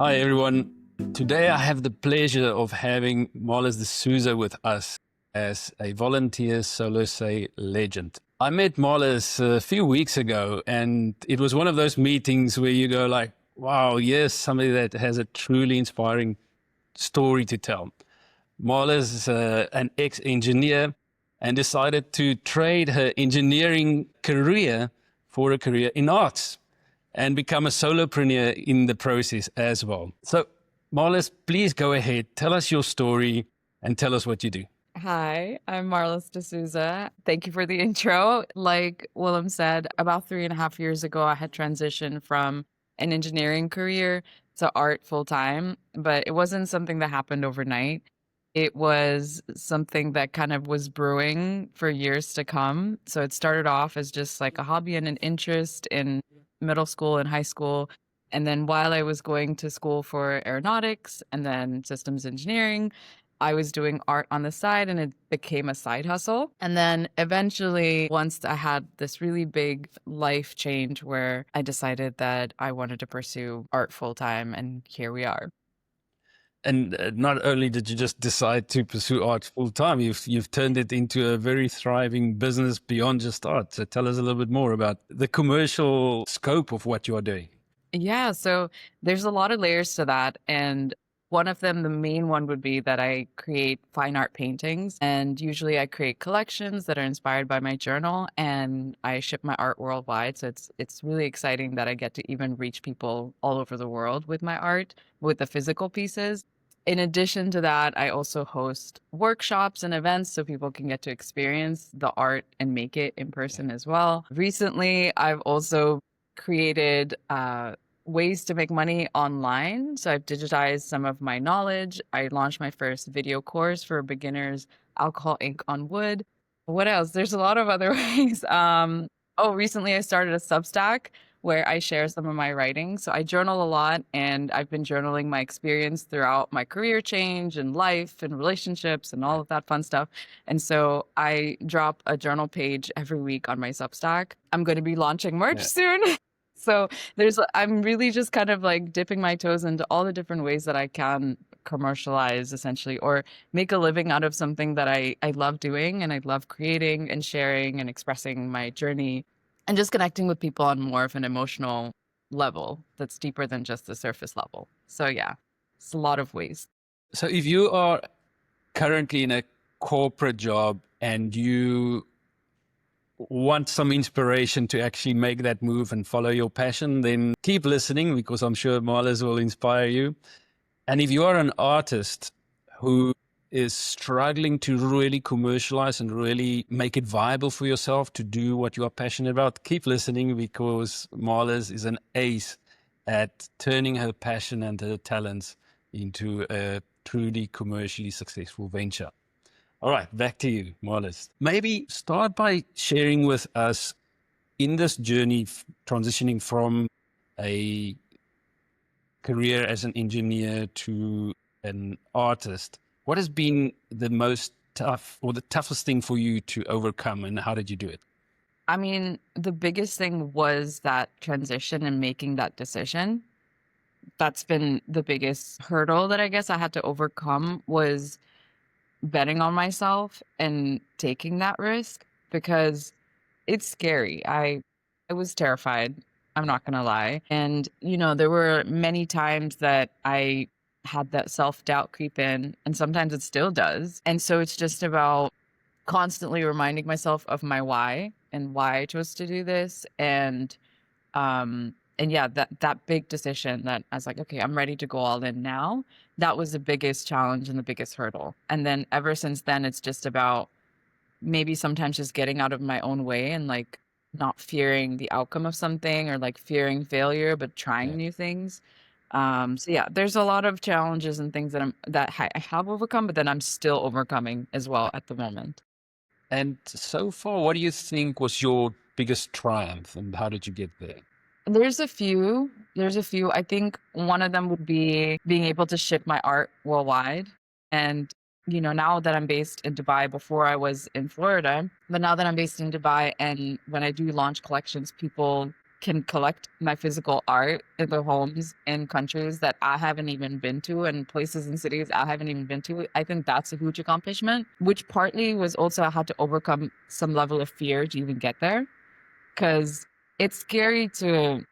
Hi, everyone. Today I have the pleasure of having Marlis Dsouza with us as a volunteer soloSei legend. I met Marlis a few weeks ago, and it was one of those meetings where you go like, wow, yes, somebody that has a truly inspiring story to tell. Marlis is an ex-engineer and decided to trade her engineering career for a career in arts and become a solopreneur in the process as well. So, Marlis, please go ahead, tell us your story and tell us what you do. Hi, I'm Marlis Dsouza. Thank you for the intro. Like Willem said, about 3.5 years ago, I had transitioned from an engineering career to art full time, but it wasn't something that happened overnight. It was something that kind of was brewing for years to come. So it started off as just like a hobby and an interest in middle school and high school. And then while I was going to school for aeronautics and then systems engineering, I was doing art on the side and it became a side hustle. And then eventually, once I had this really big life change where I decided that I wanted to pursue art full time, and here we are. And not only did you just decide to pursue art full time, you've turned it into a very thriving business beyond just art. So tell us a little bit more about the commercial scope of what you are doing. Yeah, so there's a lot of layers to that. And one of them, the main one would be that I create fine art paintings. And usually I create collections that are inspired by my journal and I ship my art worldwide. So it's really exciting that I get to even reach people all over the world with my art, with the physical pieces. In addition to that, I also host workshops and events so people can get to experience the art and make it in person as well. Recently, I've also created ways to make money online. So I've digitized some of my knowledge. I launched my first video course for beginners, alcohol ink on wood. What else? There's a lot of other ways. Recently I started a Substack where I share some of my writing. So I journal a lot and I've been journaling my experience throughout my career change and life and relationships and all of that fun stuff. And so I drop a journal page every week on my Substack. I'm going to be launching merch soon. So I'm really just kind of like dipping my toes into all the different ways that I can commercialize essentially or make a living out of something that I love doing and I love creating and sharing and expressing my journey and just connecting with people on more of an emotional level that's deeper than just the surface level. So yeah, it's a lot of ways. So if you are currently in a corporate job and you want some inspiration to actually make that move and follow your passion, then keep listening because I'm sure Marlis will inspire you. And if you are an artist who is struggling to really commercialize and really make it viable for yourself to do what you are passionate about, keep listening because Marlis is an ace at turning her passion and her talents into a truly commercially successful venture. All right, back to you, Marlis. Maybe start by sharing with us in this journey, transitioning from a career as an engineer to an artist, what has been the most tough or the toughest thing for you to overcome and how did you do it? I mean, the biggest thing was that transition and making that decision. That's been the biggest hurdle that I guess I had to overcome was betting on myself and taking that risk because it's scary. I was terrified. I'm not going to lie. And there were many times that I had that self-doubt creep in and sometimes it still does. And so it's just about constantly reminding myself of my why and why I chose to do this and yeah, that big decision that I was like, okay, I'm ready to go all in now. That was the biggest challenge and the biggest hurdle. And then ever since then, it's just about maybe sometimes just getting out of my own way and like not fearing the outcome of something or like fearing failure, but trying new things. So yeah, there's a lot of challenges and things that I have overcome, but then I'm still overcoming as well at the moment. And so far, what do you think was your biggest triumph and how did you get there? There's a few. There's a few. I think one of them would be being able to ship my art worldwide. And, now that I'm based in Dubai, before I was in Florida, but now that I'm based in Dubai and when I do launch collections, people can collect my physical art in their homes in countries that I haven't even been to and places and cities I haven't even been to, I think that's a huge accomplishment, which partly was also I had to overcome some level of fear to even get there. Because it's scary to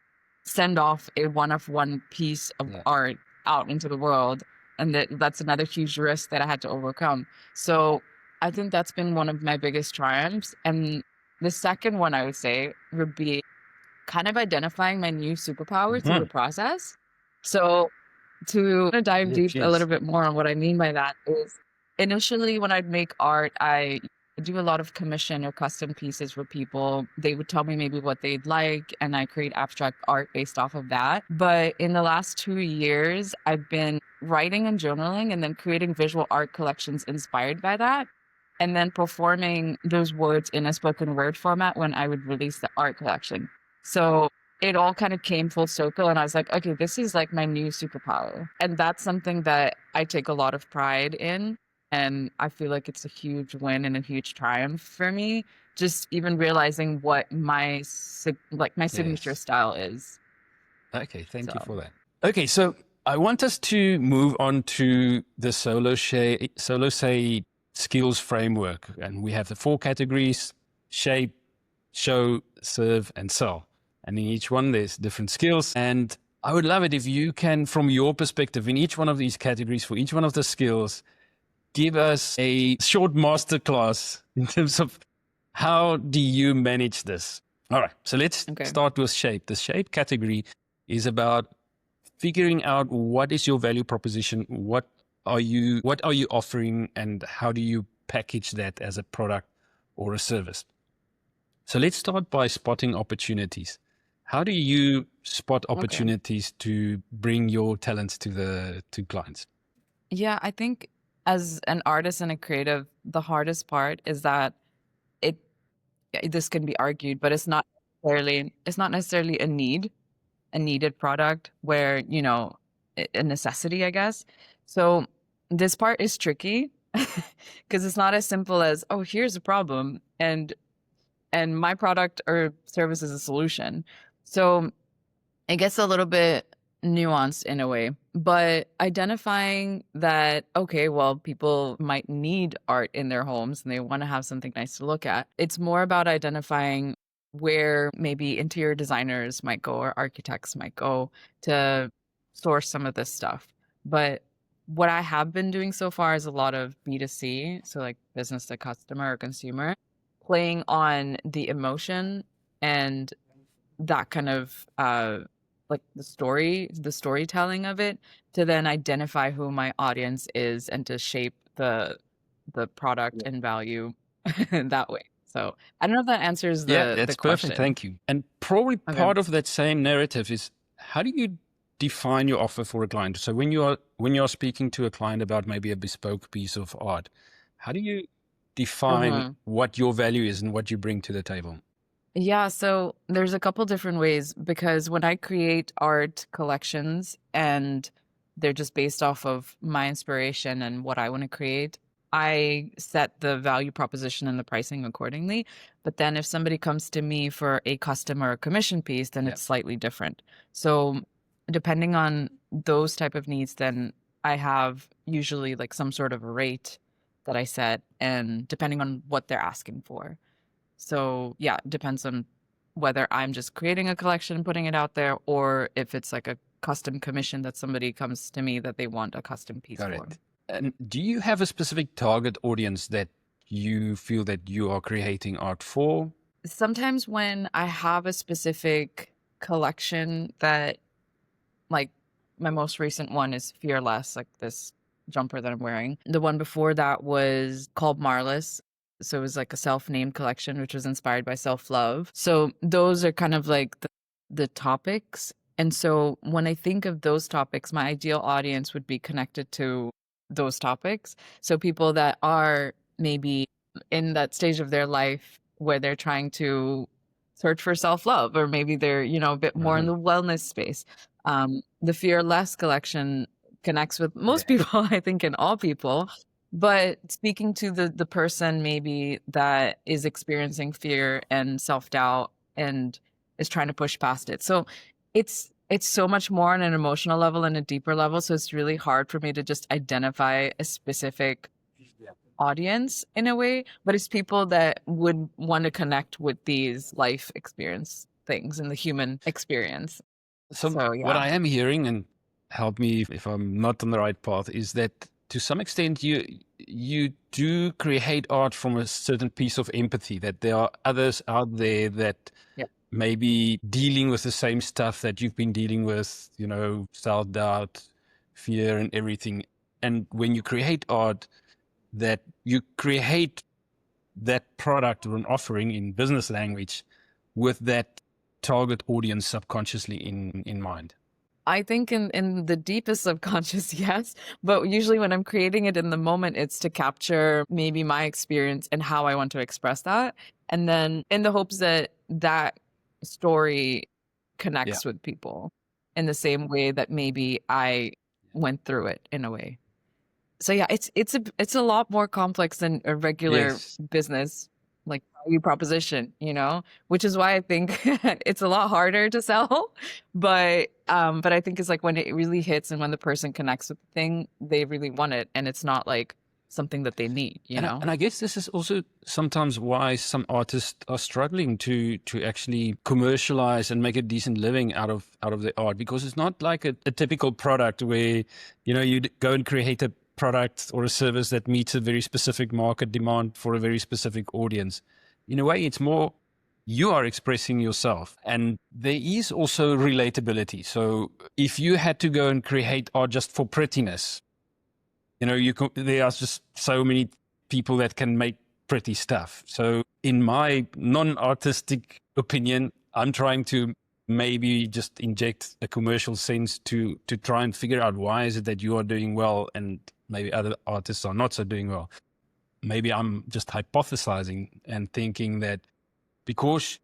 send off a one-of-one piece of art out into the world. And that's another huge risk that I had to overcome. So I think that's been one of my biggest triumphs. And the second one I would say would be kind of identifying my new superpower through the process. So to dive deep a little bit more on what I mean by that is initially when I'd make art, I do a lot of commission or custom pieces for people. They would tell me maybe what they'd like, and I create abstract art based off of that. But in the last 2 years, I've been writing and journaling and then creating visual art collections inspired by that. And then performing those words in a spoken word format when I would release the art collection. So it all kind of came full circle, and I was like, okay, this is like my new superpower. And that's something that I take a lot of pride in. And I feel like it's a huge win and a huge triumph for me. Just even realizing what my signature style is. Okay, thank you for that. Okay, so I want us to move on to the soloSei skills framework. And we have the 4 categories: shape, show, serve, and sell. And in each one, there's different skills. And I would love it if you can, from your perspective, in each one of these categories, for each one of the skills, give us a short masterclass in terms of how do you manage this? All right, so let's start with shape. The shape category is about figuring out what is your value proposition, what are you offering, and how do you package that as a product or a service. So let's start by spotting opportunities. How do you spot opportunities to bring your talents to clients? Yeah, I think as an artist and a creative, the hardest part is that this can be argued, but it's not necessarily a needed product where, a necessity, I guess. So this part is tricky because it's not as simple as, oh, here's a problem and my product or service is a solution. So it gets a little bit nuanced in a way, but identifying that, okay, well, people might need art in their homes and they want to have something nice to look at. It's more about identifying where maybe interior designers might go or architects might go to source some of this stuff. But what I have been doing so far is a lot of B2C, so like business to customer or consumer, playing on the emotion and that kind of like the storytelling of it to then identify who my audience is and to shape the product and value that way. So I don't know if that answers the question. Perfect. Thank you. And probably part of that same narrative is, how do you define your offer for a client? So when you're speaking to a client about maybe a bespoke piece of art, how do you define what your value is and what you bring to the table? Yeah, so there's a couple different ways, because when I create art collections and they're just based off of my inspiration and what I want to create, I set the value proposition and the pricing accordingly. But then if somebody comes to me for a custom or a commission piece, then it's slightly different. So depending on those type of needs, then I have usually like some sort of a rate that I set, and depending on what they're asking for. So yeah, it depends on whether I'm just creating a collection and putting it out there, or if it's like a custom commission that somebody comes to me that they want a custom piece for. And do you have a specific target audience that you feel that you are creating art for? Sometimes when I have a specific collection that, like my most recent one is Fearless, like this jumper that I'm wearing. The one before that was called Marlis. So it was like a self-named collection, which was inspired by self-love. So those are kind of like the topics. And so when I think of those topics, my ideal audience would be connected to those topics. So people that are maybe in that stage of their life where they're trying to search for self-love, or maybe they're, a bit more in the wellness space. The Fearless collection connects with most people, I think, and all people. But speaking to the person maybe that is experiencing fear and self-doubt and is trying to push past it. So it's so much more on an emotional level and a deeper level. So it's really hard for me to just identify a specific audience in a way, but it's people that would want to connect with these life experience things and the human experience. So So what yeah. I am hearing, and help me if I'm not on the right path, is that to some extent you do create art from a certain piece of empathy, that there are others out there that Yeah. maybe dealing with the same stuff that you've been dealing with, self-doubt, fear and everything. And when you create art, that you create that product or an offering in business language with that target audience subconsciously in mind. I think in the deepest subconscious, yes. But usually when I'm creating it in the moment, it's to capture maybe my experience and how I want to express that. And then in the hopes that that story Yeah. connects with people in the same way that maybe I went through it in a way. So yeah, it's a lot more complex than a regular Yes. business like value proposition, which is why I think it's a lot harder to sell. But I think it's like when it really hits and when the person connects with the thing, they really want it, and it's not like something that they need, And I guess this is also sometimes why some artists are struggling to actually commercialize and make a decent living out of their art, because it's not like a typical product where you go and create a product or a service that meets a very specific market demand for a very specific audience. In a way, it's more you are expressing yourself, and there is also relatability. So if you had to go and create art just for prettiness, there are just so many people that can make pretty stuff. So in my non-artistic opinion, I'm trying to maybe just inject a commercial sense to try and figure out why is it that you are doing well and maybe other artists are not so doing well. Maybe I'm just hypothesizing and thinking that because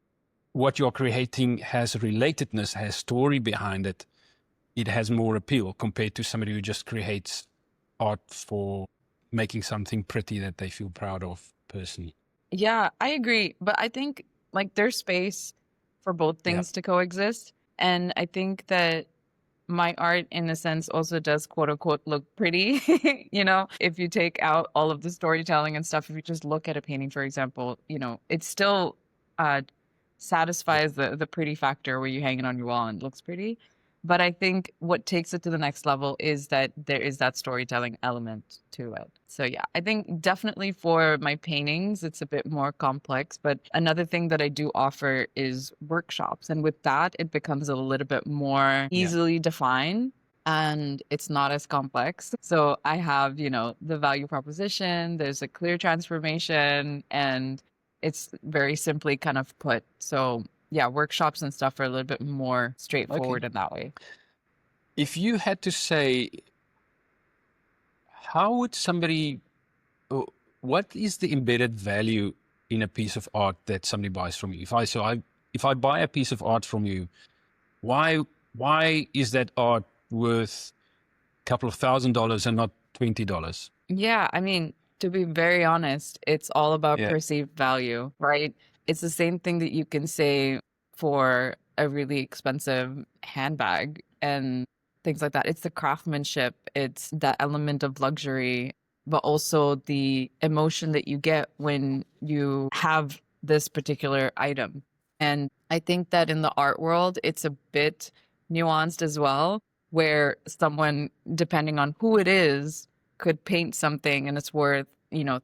what you're creating has relatedness, has story behind it, it has more appeal compared to somebody who just creates art for making something pretty that they feel proud of personally. Yeah, I agree. But I think like there's space for both Yeah. things to coexist. And I think that my art, in a sense, also does quote unquote look pretty. If you take out all of the storytelling and stuff, if you just look at a painting, for example, it still uh, satisfies the pretty factor where you hang it on your wall and it looks pretty. But I think what takes it to the next level is that there is that storytelling element to it. So yeah, I think definitely for my paintings, it's a bit more complex. But another thing that I do offer is workshops. And with that, it becomes a little bit more easily defined and it's not as complex. So I have, the value proposition, there's a clear transformation, and it's very simply kind of put. So yeah, workshops and stuff are a little bit more straightforward in that way. If you had to say, how would somebody, what is the embedded value in a piece of art that somebody buys from you? If I buy a piece of art from you, why is that art worth a couple of $1,000s and not $20? Yeah, I mean, to be very honest, it's all about Yeah. perceived value, right? It's the same thing that you can say for a really expensive handbag and things like that. It's the craftsmanship, it's that element of luxury, but also the emotion that you get when you have this particular item. And I think that in the art world, it's a bit nuanced as well, where someone, depending on who it is, could paint something and it's worth,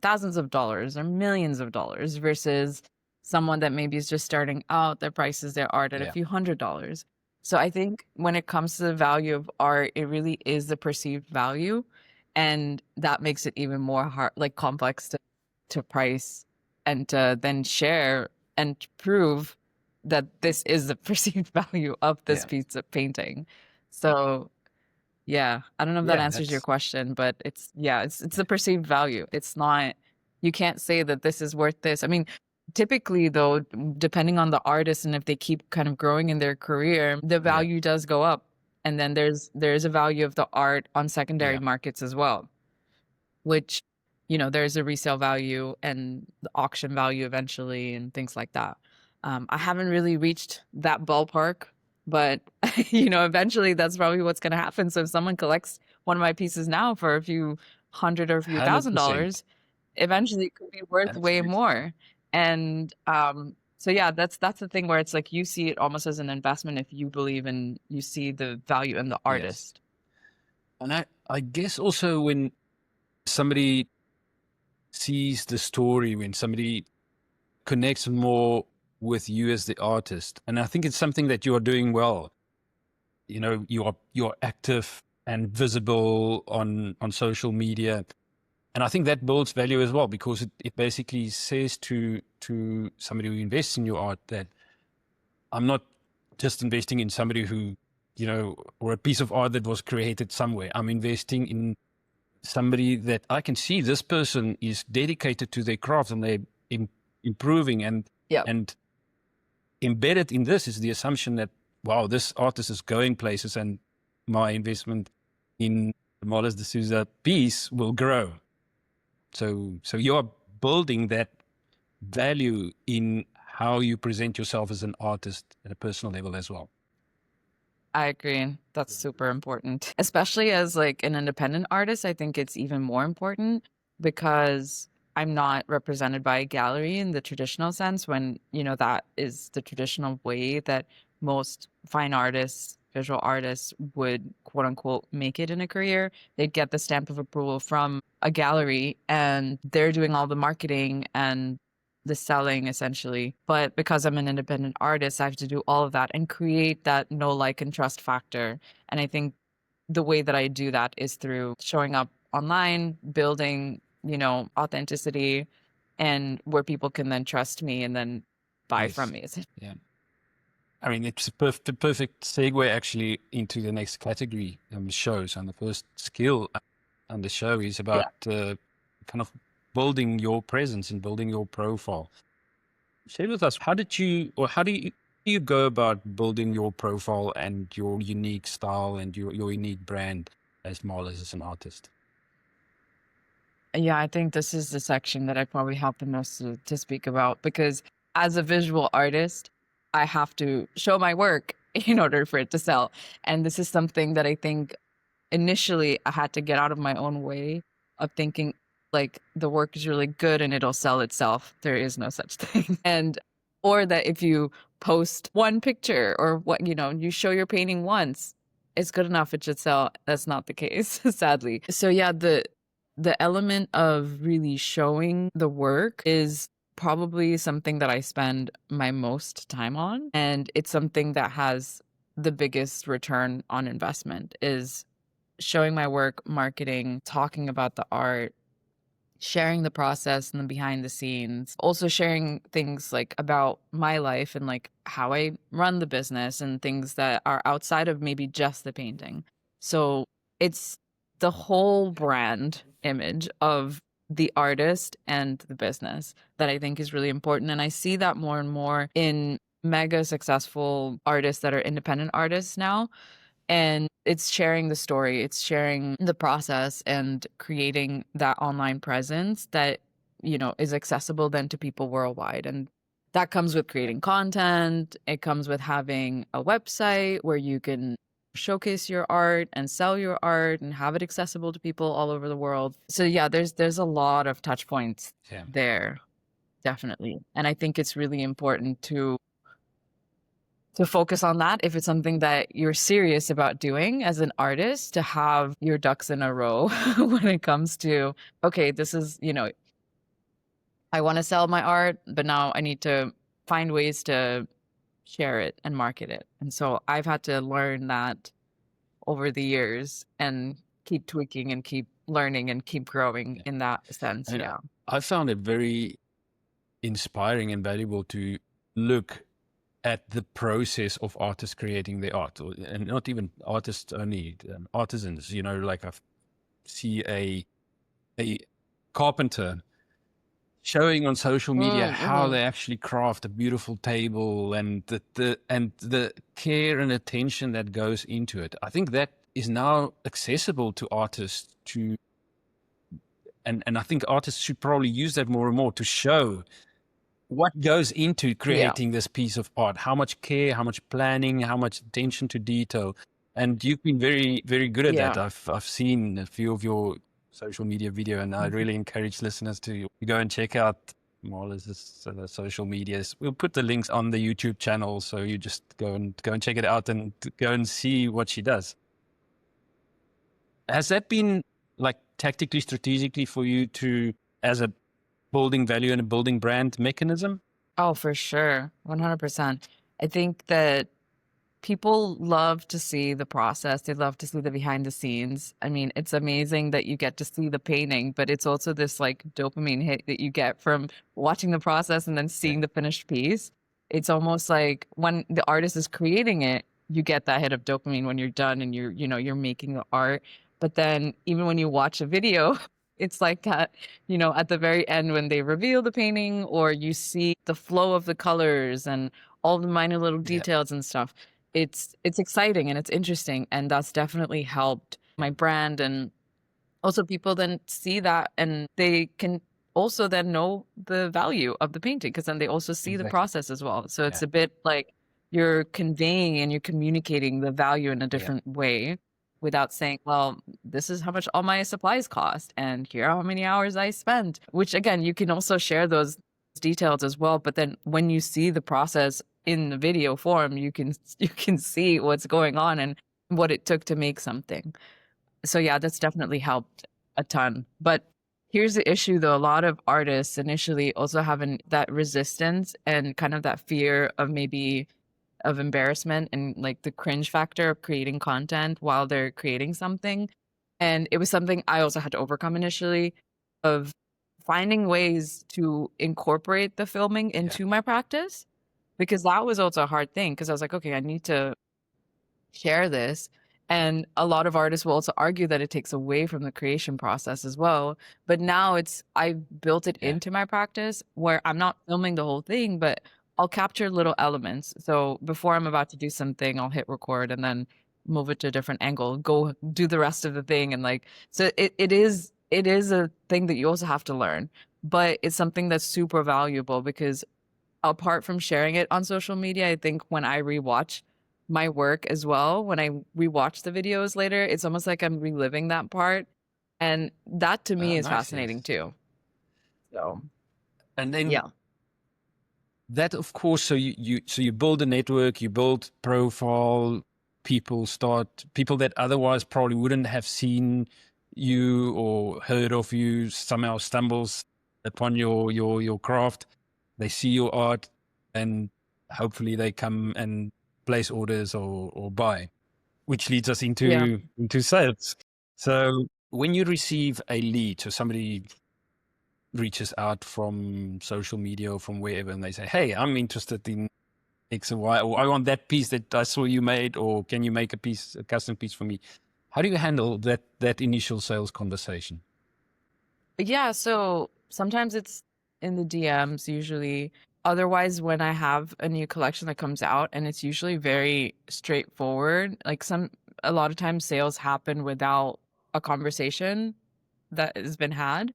thousands of dollars or millions of dollars versus someone that maybe is just starting out, their prices their art at a few $100s. So I think when it comes to the value of art, it really is the perceived value. And that makes it even more hard, like complex to price and to then share and prove that this is the perceived value of this piece of painting. So yeah, I don't know if that answers your question, but it's the perceived value. It's not, you can't say that this is worth this. I mean, typically though, depending on the artist and if they keep kind of growing in their career, the value does go up. And then there's a value of the art on secondary markets as well, which, there's a resale value and the auction value eventually and things like that. I haven't really reached that ballpark, but you know, eventually that's probably what's going to happen. So if someone collects one of my pieces now for a few hundred or a few thousand 100%. dollars, eventually it could be worth way Absolutely. more. And so yeah, that's the thing where it's like you see it almost as an investment if you believe and you see the value in the Yes. artist. And I guess also when somebody sees the story, when somebody connects more with you as the artist, and I think it's something that you are doing well. You know, you're active and visible on social media. And I think that builds value as well, because it basically says to somebody who invests in your art that I'm not just investing in somebody who, you know, or a piece of art that was created somewhere. I'm investing in somebody that I can see this person is dedicated to their craft and they're improving, Yep. and embedded in this is the assumption that, wow, this artist is going places and my investment in the Marlis Dsouza piece will grow. So you're building that value in how you present yourself as an artist at a personal level as well. I agree. That's super important. Especially as like an independent artist, I think it's even more important because I'm not represented by a gallery in the traditional sense when, you know, that is the traditional way that most fine artists, visual artists would quote unquote make it in a career. They'd get the stamp of approval from a gallery and they're doing all the marketing and the selling essentially. But because I'm an independent artist, I have to do all of that and create that know, like, and trust factor. And I think the way that I do that is through showing up online, building, you know, authenticity, and where people can then trust me and then buy from Yes. me. Yeah. I mean, it's the perfect segue actually into the next category shows. And the first skill on the show is about kind of building your presence and building your profile. Share with us, how do you go about building your profile and your unique style and your unique brand as Marlis as an artist? Yeah, I think this is the section that I probably have the most to speak about because as a visual artist, I have to show my work in order for it to sell. And this is something that I think initially I had to get out of my own way of thinking like the work is really good and it'll sell itself. There is no such thing. And or that if you post one picture or what, you know, you show your painting once, it's good enough, it should sell. That's not the case, sadly. So yeah, the element of really showing the work is probably something that I spend my most time on. And it's something that has the biggest return on investment is showing my work, marketing, talking about the art, sharing the process and the behind the scenes, also sharing things like about my life and like how I run the business and things that are outside of maybe just the painting. So it's the whole brand image of the artist and the business that I think is really important. And I see that more and more in mega successful artists that are independent artists now, and it's sharing the story, it's sharing the process and creating that online presence that, you know, is accessible then to people worldwide. And that comes with creating content. It comes with having a website where you can showcase your art and sell your art and have it accessible to people all over the world. So yeah, there's a lot of touch points there, definitely. And I think it's really important to focus on that if it's something that you're serious about doing as an artist, to have your ducks in a row when it comes to, okay, this is, you know, I want to sell my art, but now I need to find ways to share it and market it. And so I've had to learn that over the years and keep tweaking and keep learning and keep growing in that sense. I mean, Yeah. I found it very inspiring and valuable to look at the process of artists creating their art, and not even artists only, artisans. You know, like I see a carpenter showing on social media how they actually craft a beautiful table and the care and attention that goes into it. I think that is now accessible to artists and I think artists should probably use that more and more to show what goes into Yeah. creating this piece of art? How much care, how much planning, how much attention to detail? And you've been very, very good at that. Yeah. I've seen a few of your social media video, and I really encourage listeners to go and check out Marlis's social medias. We'll put the links on the YouTube channel, so you just go and check it out and go and see what she does. Has that been like tactically, strategically for you to, as a building value and a building brand mechanism? Oh, for sure. 100%. I think that people love to see the process. They love to see the behind the scenes. I mean, it's amazing that you get to see the painting, but it's also this like dopamine hit that you get from watching the process and then seeing the finished piece. It's almost like when the artist is creating it, you get that hit of dopamine when you're done and you're making the art. But then even when you watch a video, it's like that, at the very end when they reveal the painting or you see the flow of the colors and all the minor little details and stuff. It's exciting and it's interesting, and that's definitely helped my brand. And also people then see that and they can also then know the value of the painting because then they also see the process as well. So it's a bit like you're conveying and you're communicating the value in a different way without saying, well, this is how much all my supplies cost and here are how many hours I spent, which again, you can also share those details as well. But then when you see the process in the video form, you can see what's going on and what it took to make something. So yeah, that's definitely helped a ton. But here's the issue though. A lot of artists initially also have that resistance and kind of that fear of maybe of embarrassment and like the cringe factor of creating content while they're creating something. And it was something I also had to overcome initially, of finding ways to incorporate the filming into my practice, because that was also a hard thing because I was like, okay, I need to share this. And a lot of artists will also argue that it takes away from the creation process as well. But now I've built it into my practice where I'm not filming the whole thing, but I'll capture little elements. So before I'm about to do something, I'll hit record and then move it to a different angle, go do the rest of the thing. And like, so it is a thing that you also have to learn, but it's something that's super valuable because apart from sharing it on social media, I think when I rewatch my work as well, when I rewatch the videos later, it's almost like I'm reliving that part. And that to me is fascinating too. So, and then that, of course, so you build a network, you build profile, people that otherwise probably wouldn't have seen you or heard of you somehow stumbles upon your craft. They see your art and hopefully they come and place orders or buy, which leads us into sales. So when you receive a lead, so somebody reaches out from social media or from wherever and they say, hey, I'm interested in X and Y, or I want that piece that I saw you made, or can you make a custom piece for me? How do you handle that initial sales conversation? Yeah, so sometimes it's in the DMs usually. Otherwise, when I have a new collection that comes out, and it's usually very straightforward, like a lot of times sales happen without a conversation that has been had.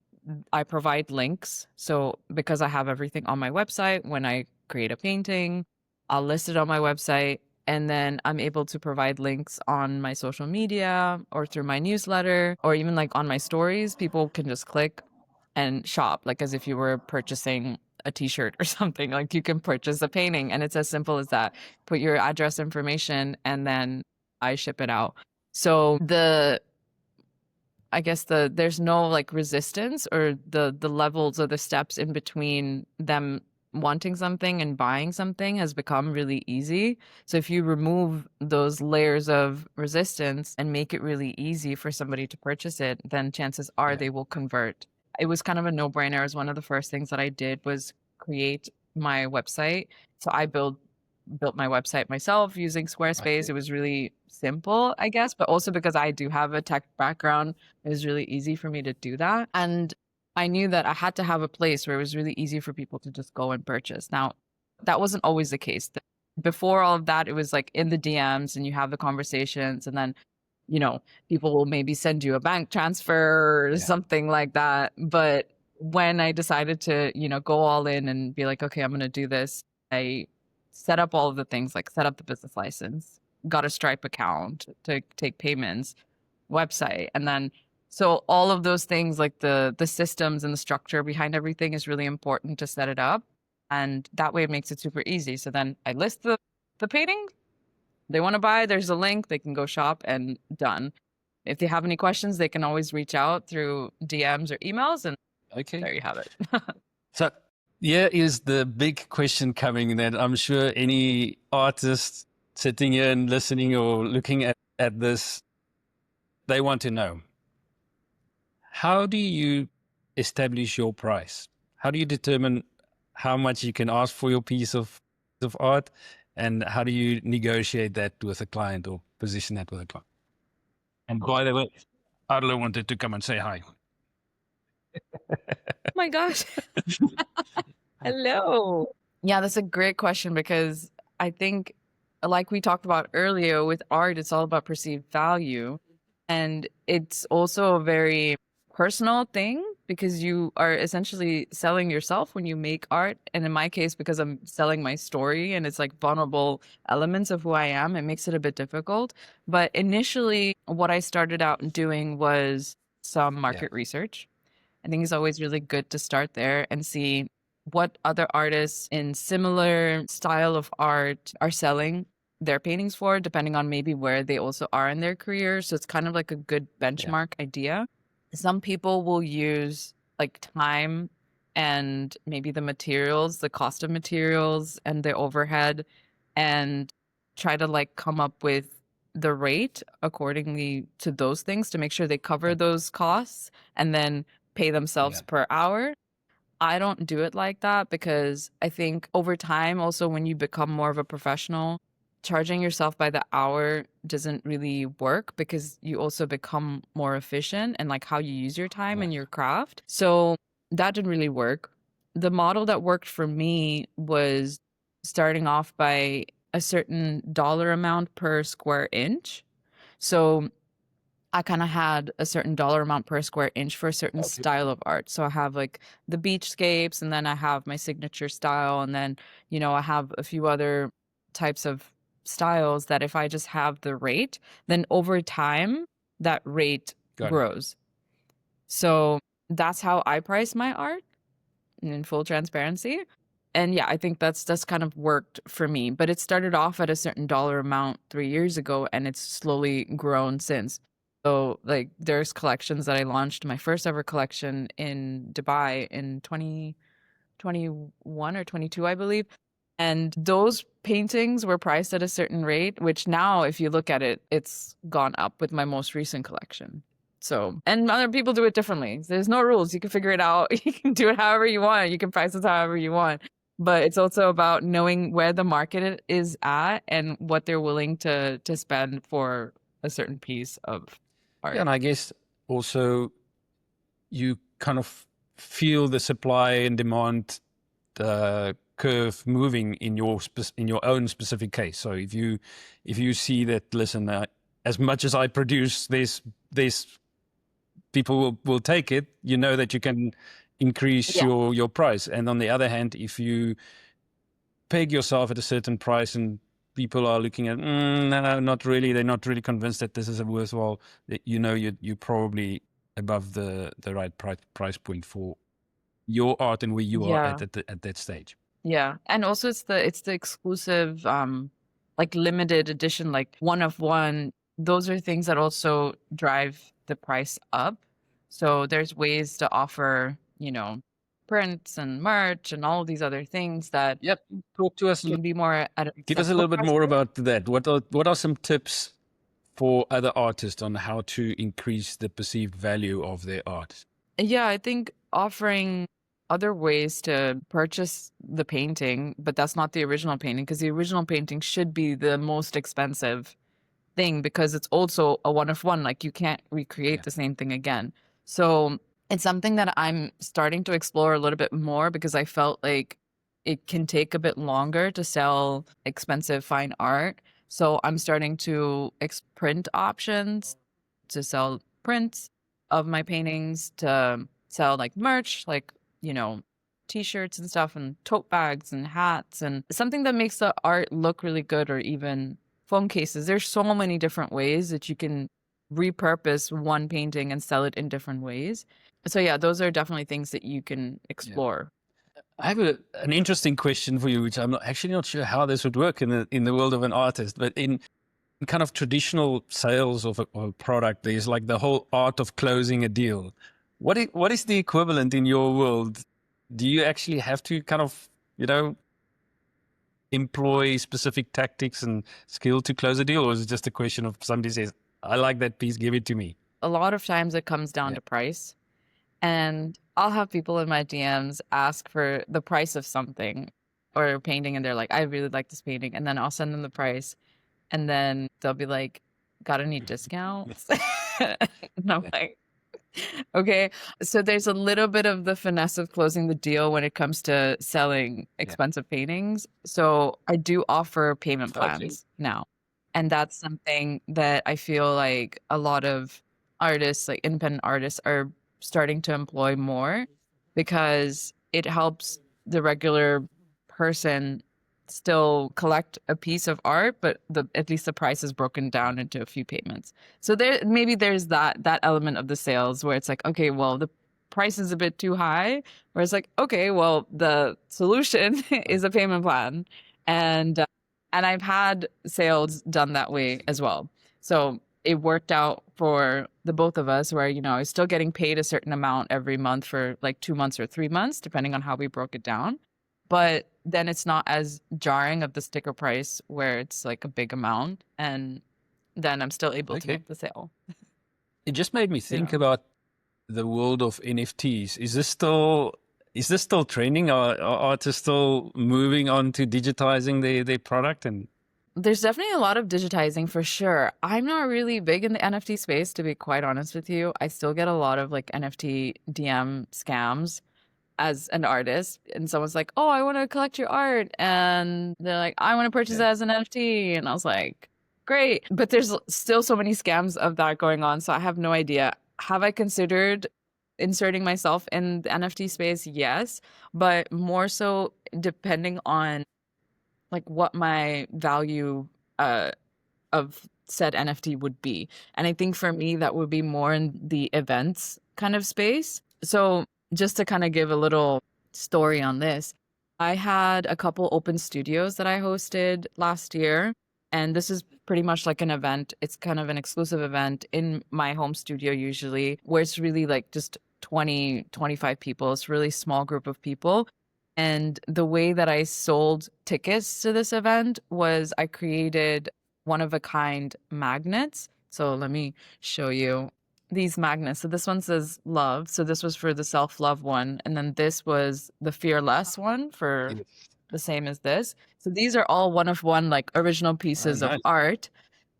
I provide links. So because I have everything on my website, when I create a painting, I'll list it on my website. And then I'm able to provide links on my social media or through my newsletter or even like on my stories. People can just click and shop, like as if you were purchasing a t-shirt or something. Like you can purchase a painting and it's as simple as that. Put your address information and then I ship it out. So I guess there's no like resistance or the levels or the steps in between them wanting something and buying something has become really easy. So if you remove those layers of resistance and make it really easy for somebody to purchase it, then chances are they will convert. It was kind of a no-brainer. It was one of the first things that I did was create my website. So I built my website myself using Squarespace. It was really simple, I guess, but also because I do have a tech background, it was really easy for me to do that. And I knew that I had to have a place where it was really easy for people to just go and purchase. Now, that wasn't always the case. Before all of that, it was like in the DMs and you have the conversations and then, people will maybe send you a bank transfer or something like that. But when I decided to, go all in and be like, okay, I'm going to do this, I set up all of the things, like set up the business license, got a Stripe account to take payments, website. And then, so all of those things, like the systems and the structure behind everything is really important to set it up. And that way it makes it super easy. So then I list the painting. They want to buy, there's a link, they can go shop and done. If they have any questions, they can always reach out through DMs or emails, and Okay. there you have it. So here is the big question coming that I'm sure any artist sitting here and listening or looking at this, they want to know. How do you establish your price? How do you determine how much you can ask for your piece of art? And how do you negotiate that with a client or position that with a client? And by the way, Arlo wanted to come and say hi. Oh my gosh. Hello. Yeah, that's a great question, because I think, like we talked about earlier, with art, it's all about perceived value. And it's also a very personal thing, because you are essentially selling yourself when you make art. And in my case, because I'm selling my story and it's like vulnerable elements of who I am, it makes it a bit difficult. But initially, what I started out doing was some market research. I think it's always really good to start there and see what other artists in similar style of art are selling their paintings for, depending on maybe where they also are in their career. So it's kind of like a good benchmark idea. Some people will use like time and maybe the materials, the cost of materials and the overhead, and try to like come up with the rate accordingly to those things to make sure they cover those costs, and then pay themselves per hour. I don't do it like that, because I think over time, also when you become more of a professional, charging yourself by the hour doesn't really work, because you also become more efficient and like how you use your time and your craft. So that didn't really work. The model that worked for me was starting off by a certain dollar amount per square inch. So I kind of had a certain dollar amount per square inch for a certain style of art. So I have like the beachscapes, and then I have my signature style, and then, I have a few other types of styles that if I just have the rate, then over time that rate grows. So that's how I price my art, in full transparency. And yeah, I think that's kind of worked for me. But it started off at a certain dollar amount 3 years ago, and it's slowly grown since. So like there's collections that I launched, my first ever collection in Dubai in 2021 or 22, I believe. And those paintings were priced at a certain rate, which now, if you look at it, it's gone up with my most recent collection. So, and other people do it differently. There's no rules. You can figure it out. You can do it however you want. You can price it however you want. But it's also about knowing where the market is at and what they're willing to spend for a certain piece of art. Yeah, and I guess also you kind of feel the supply and demand curve moving in your own specific case. So if you see that, listen, as much as I produce this people will take it, that you can increase your price. And on the other hand, if you peg yourself at a certain price and people are looking at, no, not really, they're not really convinced that this is a worthwhile, you're probably above the right price point for your art and where you are at that stage. Yeah. And also it's the exclusive, like limited edition, like one of one. Those are things that also drive the price up. So there's ways to offer, prints and merch and all of these other things that Talk to us. Can be more Give us a little bit more about that. What are some tips for other artists on how to increase the perceived value of their art? Yeah, I think offering other ways to purchase the painting, but that's not the original painting, because the original painting should be the most expensive thing, because it's also a one of one. Like you can't recreate the same thing again. So it's something that I'm starting to explore a little bit more, because I felt like it can take a bit longer to sell expensive fine art. So I'm starting to print options to sell prints of my paintings, to sell like merch, like, you know, t-shirts and stuff and tote bags and hats and something that makes the art look really good, or even phone cases. There's so many different ways that you can repurpose one painting and sell it in different ways. So yeah, those are definitely things that you can explore. I have an interesting question for you, which I'm actually not sure how this would work in the world of an artist, but in kind of traditional sales of a product, there's like the whole art of closing a deal. What is the equivalent in your world? Do you actually have to kind of, employ specific tactics and skill to close a deal, or is it just a question of somebody says, I like that piece, give it to me? A lot of times it comes down to price. And I'll have people in my DMs ask for the price of something or a painting, and they're like, I really like this painting. And then I'll send them the price. And then they'll be like, got any discounts? And I'm like, okay. So there's a little bit of the finesse of closing the deal when it comes to selling expensive paintings. So I do offer payment plans now. And that's something that I feel like a lot of artists, like independent artists, are starting to employ more, because it helps the regular person still collect a piece of art, but at least the price is broken down into a few payments. So there's that element of the sales where it's like, okay, well, the price is a bit too high, where it's like, okay, well, the solution is a payment plan. And I've had sales done that way as well. So it worked out for the both of us, where, I was still getting paid a certain amount every month for like 2 months or 3 months, depending on how we broke it down. But then it's not as jarring of the sticker price where it's like a big amount, and then I'm still able to make the sale. It just made me think about the world of NFTs. Is this still trending? Are artists still moving on to digitizing their product? And there's definitely a lot of digitizing for sure. I'm not really big in the NFT space, to be quite honest with you. I still get a lot of like NFT DM scams as an artist, and someone's like, oh, I want to collect your art, and they're like, I want to purchase it as an NFT, and I was like, great. But there's still so many scams of that going on, so I have no idea. Have I considered inserting myself in the NFT space? Yes, but more so depending on like what my value of said NFT would be. And I think for me, that would be more in the events kind of space. So just to kind of give a little story on this, I had a couple open studios that I hosted last year. And this is pretty much like an event. It's kind of an exclusive event in my home studio usually, where it's really like just 20, 25 people. It's a really small group of people. And the way that I sold tickets to this event was I created one-of-a-kind magnets. So let me show you these magnets. So this one says love. So this was for the self-love one. And then this was the fearless one for the same as this. So these are all one-of-one, like original pieces of art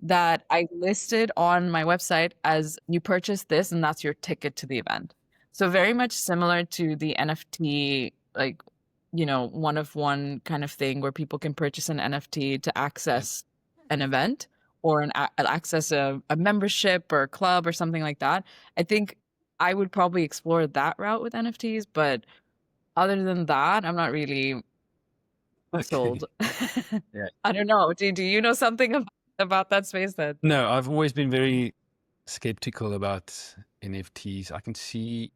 that I listed on my website as you purchase this and that's your ticket to the event. So very much similar to the NFT, like, one-of-one kind of thing where people can purchase an NFT to access an event or access a membership or a club or something like that. I think I would probably explore that route with NFTs, but other than that, I'm not really sold. I don't know. Do you know something about that space? No, I've always been very skeptical about NFTs. I can see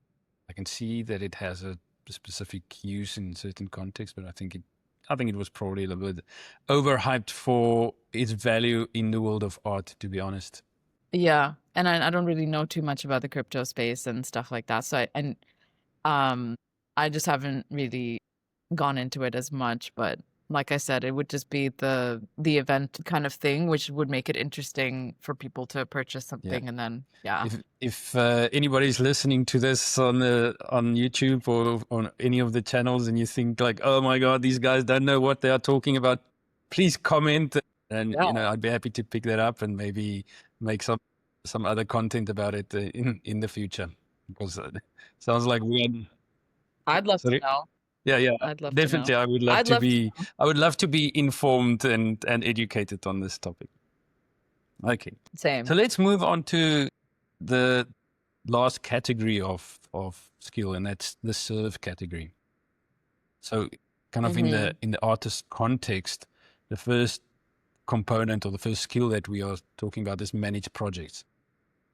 that it has a specific use in certain contexts, but I think it was probably a little bit overhyped for its value in the world of art, to be honest. Yeah, and I don't really know too much about the crypto space and stuff like that. So I just haven't really gone into it as much. But like I said, it would just be the event kind of thing, which would make it interesting for people to purchase something. And then, If anybody's listening to this on YouTube or on any of the channels, and you think like, oh my God, these guys don't know what they are talking about, please comment, and I'd be happy to pick that up and maybe make some other content about it in the future, because it sounds like I'd love to know. Yeah, I'd love definitely. To know. I would love to be informed and educated on this topic. Okay. Same. So let's move on to the last category of skill, and that's the serve category. So kind of Mm-hmm. in the artist context, the first component or the first skill that we are talking about is manage projects.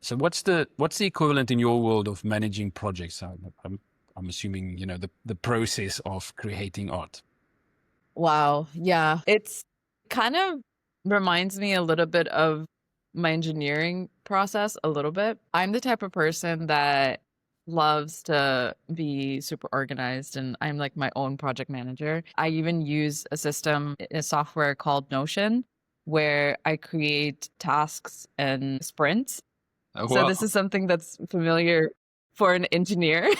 So what's the equivalent in your world of managing projects? I'm assuming, you know, the process of creating art. Wow. Yeah. It's kind of reminds me a little bit of my engineering process a little bit. I'm the type of person that loves to be super organized, and I'm like my own project manager. I even use a software called Notion, where I create tasks and sprints. Oh, So wow. this is something that's familiar for an engineer.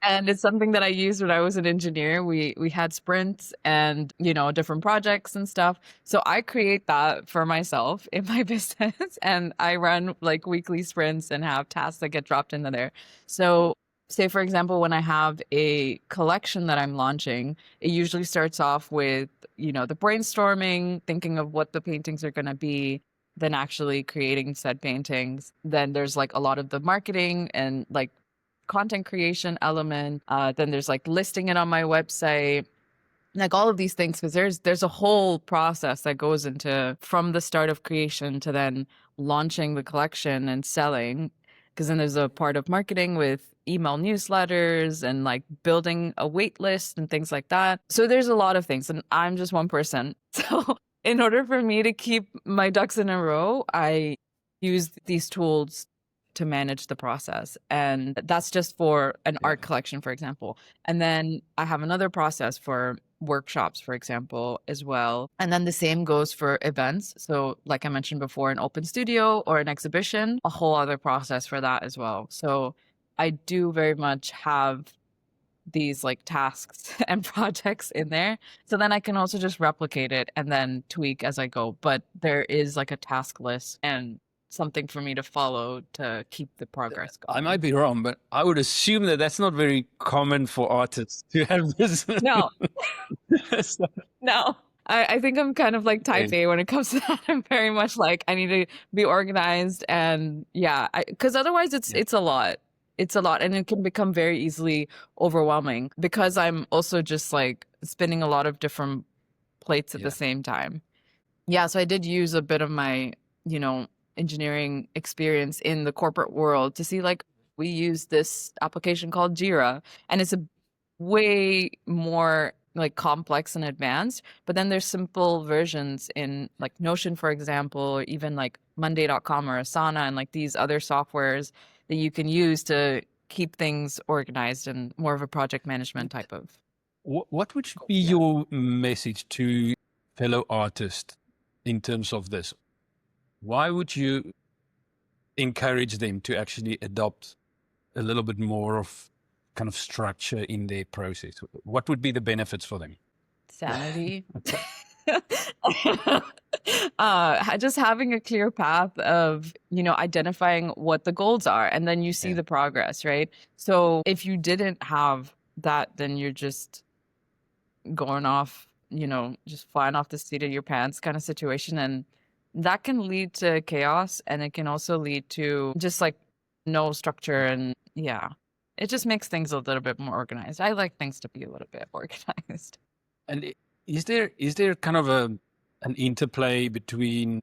And it's something that I used when I was an engineer. We had sprints and, you know, different projects and stuff. So I create that for myself in my business, and I run like weekly sprints and have tasks that get dropped into there. So say for example, when I have a collection that I'm launching, it usually starts off with, you know, the brainstorming, thinking of what the paintings are going to be, then actually creating said paintings. Then there's like a lot of the marketing and like content creation element. Then there's like listing it on my website, like all of these things, because there's a whole process that goes into from the start of creation to then launching the collection and selling. Because then there's a part of marketing with email newsletters and like building a wait list and things like that. So there's a lot of things, and I'm just one person. So in order for me to keep my ducks in a row, I use these tools to manage the process. And that's just for an Yeah. art collection, for example. And then I have another process for workshops, for example, as well. And then the same goes for events. So, like I mentioned before, an open studio or an exhibition, a whole other process for that as well. So, I do very much have these like tasks and projects in there. So then I can also just replicate it and then tweak as I go. But there is like a task list and something for me to follow to keep the progress I going. might be wrong, but I would assume that that's not very common for artists to have this. No, So, no. I think I'm kind of like type okay. A when it comes to that. I'm very much like I need to be organized, and yeah, because otherwise Yeah. it's a lot. It's a lot, and it can become very easily overwhelming because I'm also just like spinning a lot of different plates at the Yeah. same time. Yeah, so I did use a bit of my, you know, engineering experience in the corporate world to see like we use this application called Jira, and it's a way more like complex and advanced, but then there's simple versions in like Notion, for example, or even like Monday.com or Asana and like these other softwares that you can use to keep things organized and more of a project management type of. What would be Yeah. your message to fellow artists in terms of this? Why would you encourage them to actually adopt a little bit more of kind of structure in their process? What would be the benefits for them? Sanity. Just having a clear path of, you know, identifying what the goals are, and then you see Yeah. the progress, right? So if you didn't have that, then you're just going off, you know, just flying off the seat of your pants kind of situation. And that can lead to chaos, and it can also lead to just like no structure. And yeah, it just makes things a little bit more organized. I like things to be a little bit organized. And is there kind of an interplay between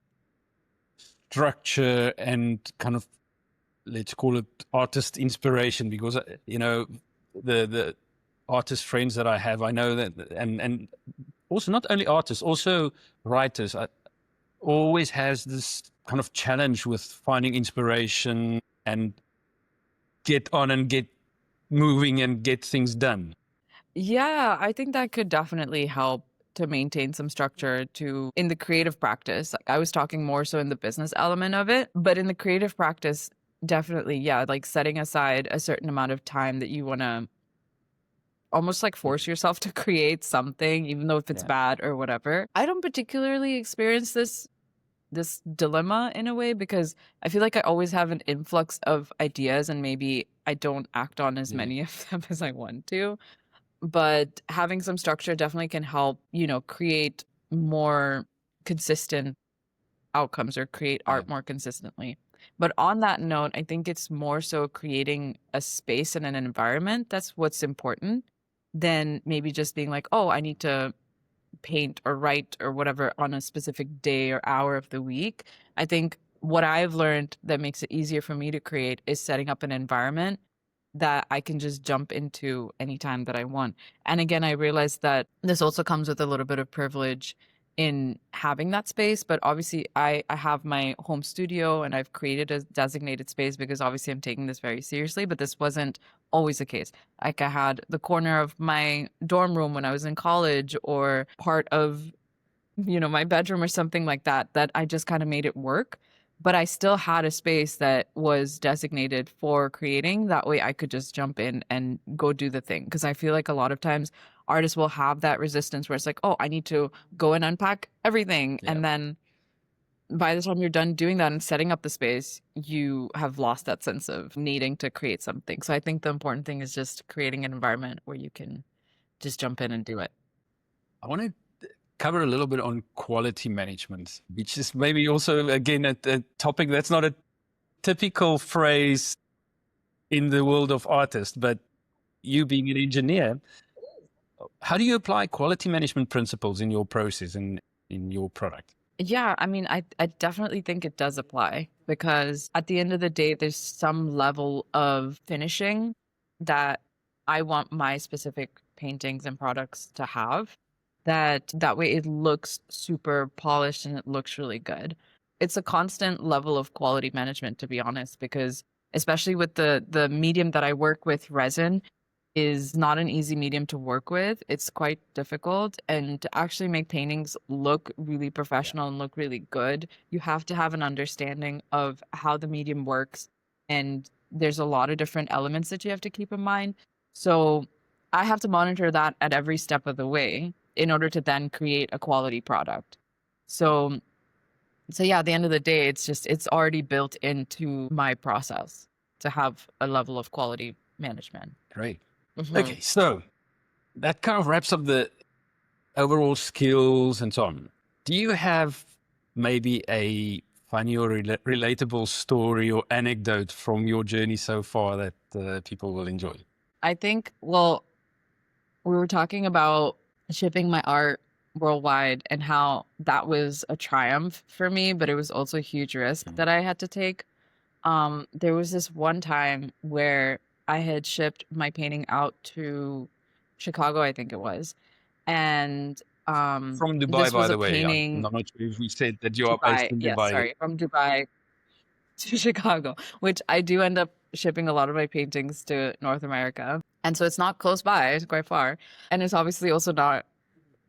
structure and kind of, let's call it, artist inspiration? Because you know, the artist friends that I have, I know that, and also not only artists, also writers, always has this kind of challenge with finding inspiration and get on and get moving and get things done. Yeah, I think that could definitely help to maintain some structure to in the creative practice. Like I was talking more so in the business element of it, but in the creative practice, definitely, yeah, like setting aside a certain amount of time that you want to almost like force yourself to create something, even though if it's Yeah. bad or whatever. I don't particularly experience this dilemma in a way because I feel like I always have an influx of ideas and maybe I don't act on as Yeah. many of them as I want to. But having some structure definitely can help, you know, create more consistent outcomes or create Yeah. art more consistently. But on that note, I think it's more so creating a space and an environment that's what's important than maybe just being like, oh, I need to paint or write or whatever on a specific day or hour of the week. I think what I've learned that makes it easier for me to create is setting up an environment that I can just jump into anytime that I want. And again, I realized that this also comes with a little bit of privilege in having that space. But obviously, I have my home studio and I've created a designated space because obviously I'm taking this very seriously. But this wasn't always the case. Like I had the corner of my dorm room when I was in college or part of, my bedroom or something like that, that I just kind of made it work. But I still had a space that was designated for creating. That way I could just jump in and go do the thing. Because I feel like a lot of times artists will have that resistance where it's like, oh, I need to go and unpack everything. Yeah. And then by the time you're done doing that and setting up the space, you have lost that sense of needing to create something. So I think the important thing is just creating an environment where you can just jump in and do it. I want to cover a little bit on quality management, which is maybe also, again, a topic that's not a typical phrase in the world of artists, but you being an engineer, how do you apply quality management principles in your process and in your product? Yeah, I mean, I definitely think it does apply because at the end of the day, there's some level of finishing that I want my specific paintings and products to have. That way it looks super polished and it looks really good. It's a constant level of quality management, to be honest, because especially with the medium that I work with, resin, is not an easy medium to work with. It's quite difficult. And to actually make paintings look really professional and look really good, you have to have an understanding of how the medium works. And there's a lot of different elements that you have to keep in mind. So I have to monitor that at every step of the way in order to then create a quality product. So yeah, at the end of the day, it's already built into my process to have a level of quality management. Great. Mhm. Okay, so that kind of wraps up the overall skills and so on. Do you have maybe a funny or relatable story or anecdote from your journey so far that people will enjoy? I think, well, we were talking about shipping my art worldwide and how that was a triumph for me, but it was also a huge risk that I had to take. There was this one time where I had shipped my painting out to Chicago, I think it was. And From Dubai, this by was a the way. I'm painting not sure if we said that you are based Dubai. in Yes, Dubai. sorry, from Dubai to Chicago, which I do end up shipping a lot of my paintings to North America. And so it's not close by, it's quite far. And it's obviously also not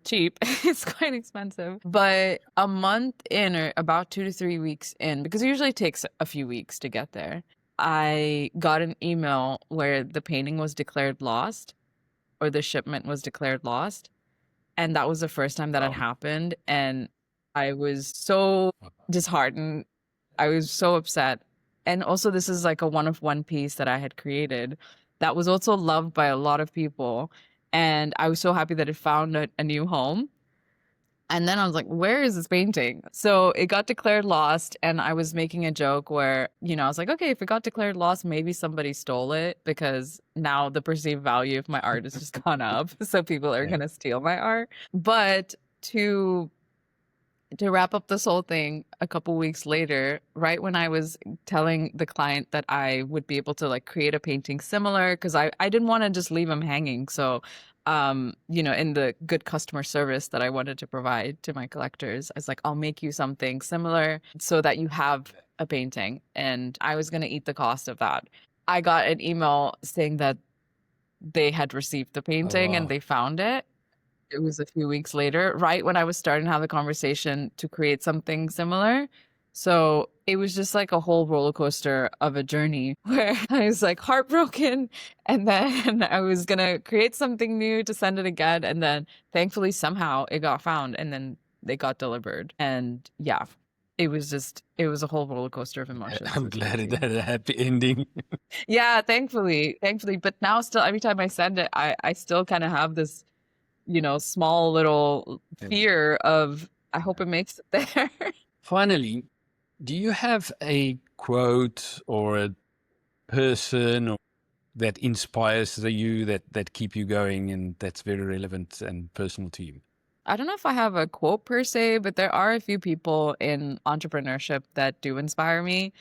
cheap. It's quite expensive. But a month in, or about 2 to 3 weeks in, because it usually takes a few weeks to get there, I got an email where the painting was declared lost or the shipment was declared lost. And that was the first time that had happened. And I was so disheartened. I was so upset. And also, this is like a one of one piece that I had created that was also loved by a lot of people. And I was so happy that it found a new home. And then I was like, where is this painting? So it got declared lost. And I was making a joke where, I was like, okay, if it got declared lost, maybe somebody stole it because now the perceived value of my art has just gone up. So people are going to steal my art. But to wrap up this whole thing, a couple weeks later, right when I was telling the client that I would be able to like create a painting similar, because I didn't want to just leave him hanging. So, in the good customer service that I wanted to provide to my collectors, I was like, I'll make you something similar so that you have a painting. And I was going to eat the cost of that. I got an email saying that they had received the painting and they found it. It was a few weeks later, right when I was starting to have the conversation to create something similar. So it was just like a whole roller coaster of a journey where I was like heartbroken. And then I was going to create something new to send it again. And then thankfully, somehow it got found and then they got delivered. And yeah, it was a whole roller coaster of emotions. I'm glad it had a happy ending. Yeah, thankfully. But now still, every time I send it, I still kind of have this small little fear of, I hope it makes it there. Finally, do you have a quote or a person or that inspires you, that keep you going, and that's very relevant and personal to you? I don't know if I have a quote per se, but there are a few people in entrepreneurship that do inspire me.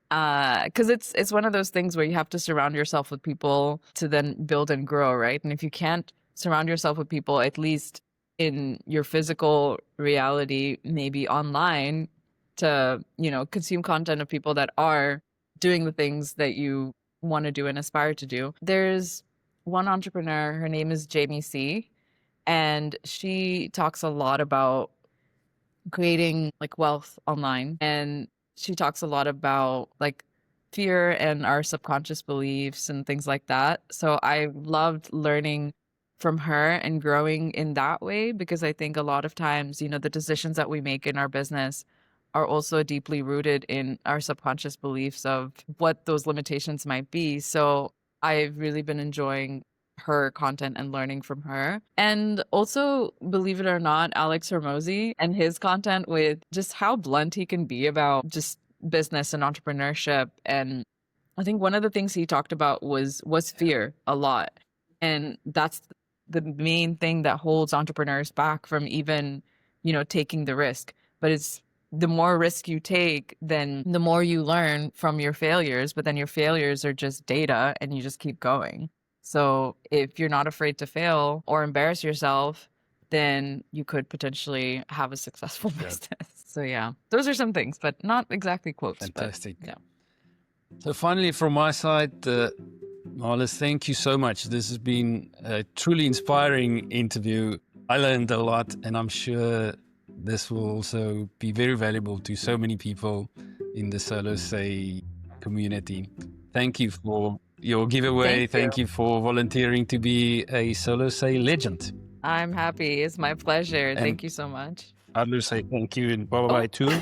Because it's one of those things where you have to surround yourself with people to then build and grow, right? And if you can't surround yourself with people, at least in your physical reality, maybe online, to, consume content of people that are doing the things that you want to do and aspire to do. There's one entrepreneur, her name is Jamie C, and she talks a lot about creating like wealth online. And she talks a lot about like fear and our subconscious beliefs and things like that. So I loved learning from her and growing in that way, because I think a lot of times, the decisions that we make in our business are also deeply rooted in our subconscious beliefs of what those limitations might be. So I've really been enjoying her content and learning from her. And also, believe it or not, Alex Hormozy and his content, with just how blunt he can be about just business and entrepreneurship. And I think one of the things he talked about was fear a lot. And that's the main thing that holds entrepreneurs back from even, taking the risk. But it's the more risk you take, then the more you learn from your failures. But then your failures are just data and you just keep going. So if you're not afraid to fail or embarrass yourself, then you could potentially have a successful business. So yeah, those are some things, but not exactly quotes. Fantastic. But, yeah. So finally, from my side, Marlis, thank you so much. This has been a truly inspiring interview. I learned a lot, and I'm sure this will also be very valuable to so many people in the soloSei community. Thank you for your giveaway. Thank you for volunteering to be a soloSei legend. I'm happy. It's my pleasure. Thank you so much. I'd say thank you and bye-bye too.